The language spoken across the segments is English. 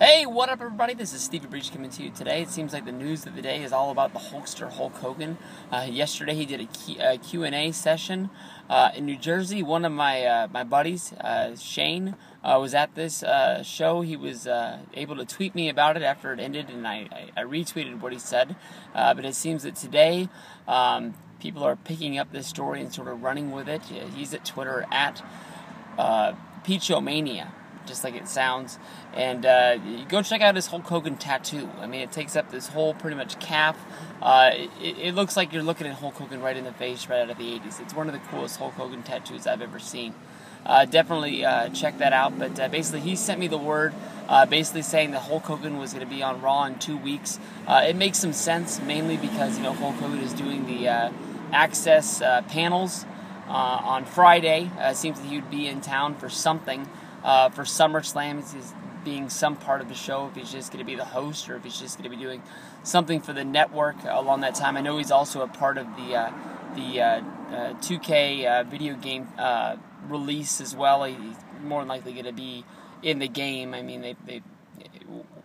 Hey, what up, everybody? This is Stevie Breach coming to you today. It seems like the news of the day is all about the Hulkster Hulk Hogan. Yesterday, he did a Q&A session in New Jersey. One of my buddies, Shane, was at this show. He was able to tweet me about it after it ended, and I retweeted what he said. But it seems that today, people are picking up this story and sort of running with it. He's at Twitter at Peachomania, just like it sounds, and go check out his Hulk Hogan tattoo. I mean, it takes up this whole pretty much calf. It looks like you're looking at Hulk Hogan right in the face, right out of the 80s. It's one of the coolest Hulk Hogan tattoos I've ever seen. Definitely check that out, but basically he sent me the word, basically saying that Hulk Hogan was going to be on Raw in 2 weeks. It makes some sense, mainly because, Hulk Hogan is doing the Access panels on Friday. Seems that he would be in town for something. For SummerSlam, is being some part of the show, if he's just going to be the host or if he's just going to be doing something for the network along that time. I know he's also a part of the 2K video game release as well. He's more than likely going to be in the game. I mean,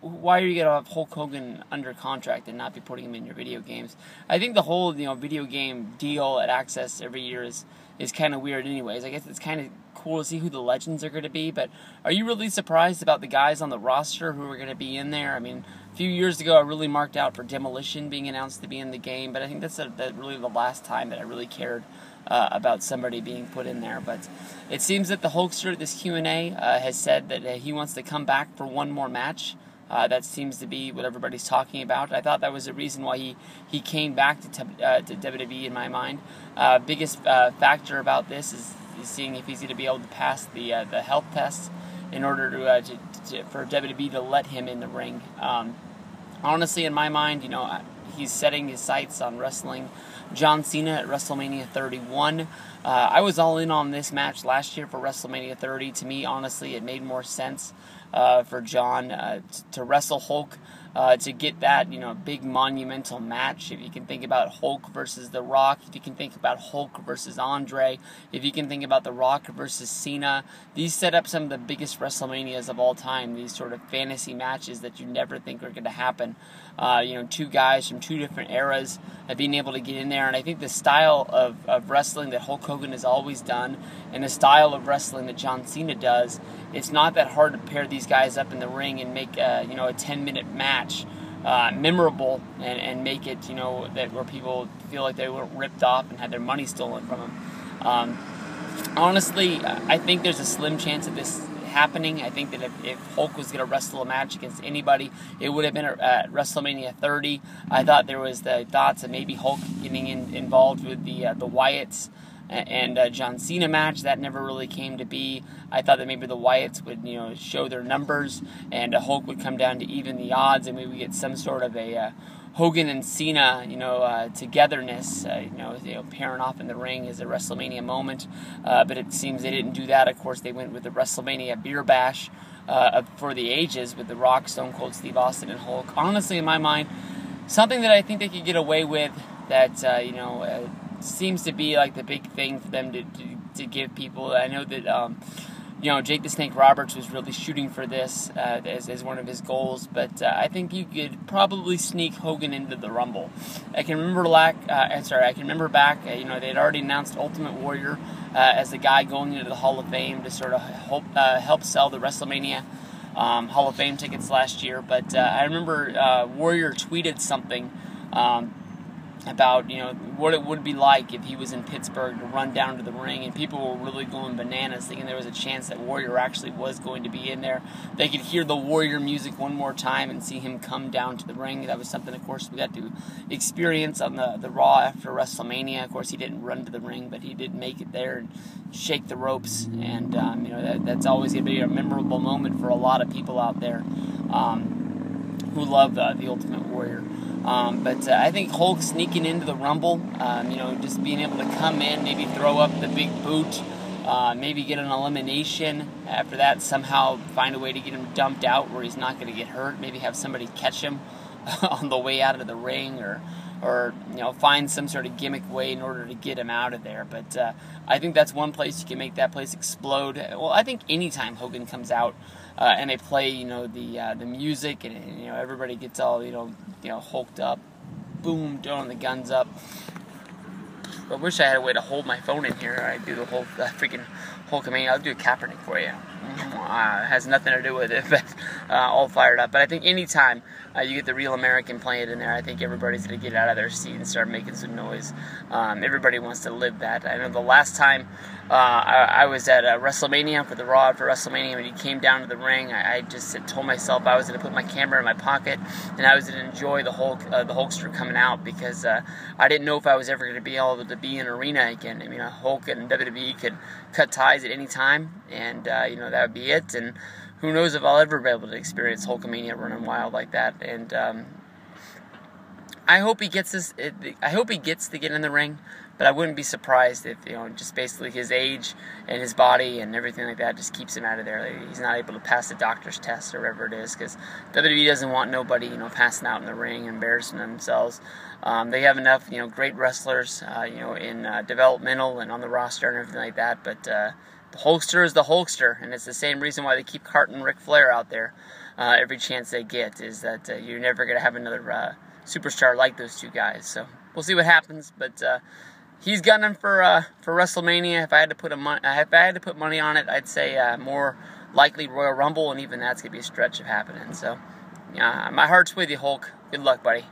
why are you going to have Hulk Hogan under contract and not be putting him in your video games? I think the whole video game deal at Access every year is kind of weird anyways. I guess it's kind of cool to see who the legends are going to be, but are you really surprised about the guys on the roster who are going to be in there? I mean, a few years ago I really marked out for Demolition being announced to be in the game, but I think that's really the last time that I really cared about somebody being put in there. But it seems that the Hulkster at this Q&A has said that he wants to come back for one more match. That seems to be what everybody's talking about. I thought that was the reason why he came back to WWE in my mind. Biggest factor about this is seeing if he's going to be able to pass the health tests in order for WWE to let him in the ring. Honestly, in my mind, he's setting his sights on wrestling John Cena at Wrestlemania 31. I was all in on this match last year for Wrestlemania 30. To me, honestly, it made more sense for John to wrestle Hulk, to get that big monumental match. If you can think about Hulk versus The Rock, if you can think about Hulk versus Andre, if you can think about The Rock versus Cena, these set up some of the biggest WrestleManias of all time. These sort of fantasy matches that you never think are going to happen. Two guys from two different eras being able to get in there, and I think the style of wrestling that Hulk Hogan has always done, and the style of wrestling that John Cena does, it's not that hard to pair these guys up in the ring and make a 10-minute match memorable and make it that where people feel like they were ripped off and had their money stolen from them. Honestly, I think there's a slim chance of this happening. I think that if Hulk was going to wrestle a match against anybody, it would have been at WrestleMania 30. I thought there was the thoughts of maybe Hulk getting involved with the Wyatts and John Cena match. That never really came to be. I thought that maybe the Wyatts would show their numbers and Hulk would come down to even the odds, and maybe we get some sort of a Hogan and Cena togetherness, pairing off in the ring as a WrestleMania moment. But it seems they didn't do that. Of course, they went with the WrestleMania beer bash for the ages with The Rock, Stone Cold Steve Austin, and Hulk. Honestly, in my mind, something that I think they could get away with that seems to be like the big thing for them to give people. I know that Jake the Snake Roberts was really shooting for this as one of his goals, but I think you could probably sneak Hogan into the Rumble. I can remember back, they had already announced Ultimate Warrior as the guy going into the Hall of Fame to sort of help sell the WrestleMania Hall of Fame tickets last year. But I remember Warrior tweeted something about what it would be like if he was in Pittsburgh to run down to the ring, and people were really going bananas, thinking there was a chance that Warrior actually was going to be in there. They could hear the Warrior music one more time and see him come down to the ring. That was something, of course, we got to experience on the Raw after WrestleMania. Of course, he didn't run to the ring, but he did make it there and shake the ropes, and that's always going to be a memorable moment for a lot of people out there who love the Ultimate Warrior. But I think Hulk sneaking into the Rumble, just being able to come in, maybe throw up the big boot, maybe get an elimination. After that, somehow find a way to get him dumped out where he's not going to get hurt. Maybe have somebody catch him on the way out of the ring, or find some sort of gimmick way in order to get him out of there. But I think that's one place you can make that place explode. Well, I think anytime Hogan comes out, and they play, the music, and everybody gets all, hulked up, boom, throwing the guns up. I wish I had a way to hold my phone in here. I do the whole freaking Hulkamania. I'll do a Kaepernick for you. It has nothing to do with it, but all fired up. But I think anytime you get the Real American playing in there, I think everybody's going to get out of their seat and start making some noise. Everybody wants to live that. I know the last time I was at Wrestlemania for the Raw for Wrestlemania, when he came down to the ring, I just told myself I was going to put my camera in my pocket and I was going to enjoy the Hulkster coming out, because I didn't know if I was ever going to be able to be in an arena again. I mean, Hulk and WWE could cut ties at any time, and that would be it. And who knows if I'll ever be able to experience Hulkamania running wild like that. And I hope he gets this. I hope he gets to get in the ring, but I wouldn't be surprised if just basically his age and his body and everything like that just keeps him out of there. He's not able to pass the doctor's test or whatever it is, because WWE doesn't want nobody passing out in the ring, embarrassing themselves. They have enough great wrestlers in developmental and on the roster and everything like that, but the Hulkster is the Hulkster, and it's the same reason why they keep carting Ric Flair out there every chance they get, is that you're never going to have another superstar like those two guys. So we'll see what happens, but he's gunning for WrestleMania. If I had to put money on it, I'd say more likely Royal Rumble, and even that's going to be a stretch of happening. So my heart's with you, Hulk. Good luck, buddy.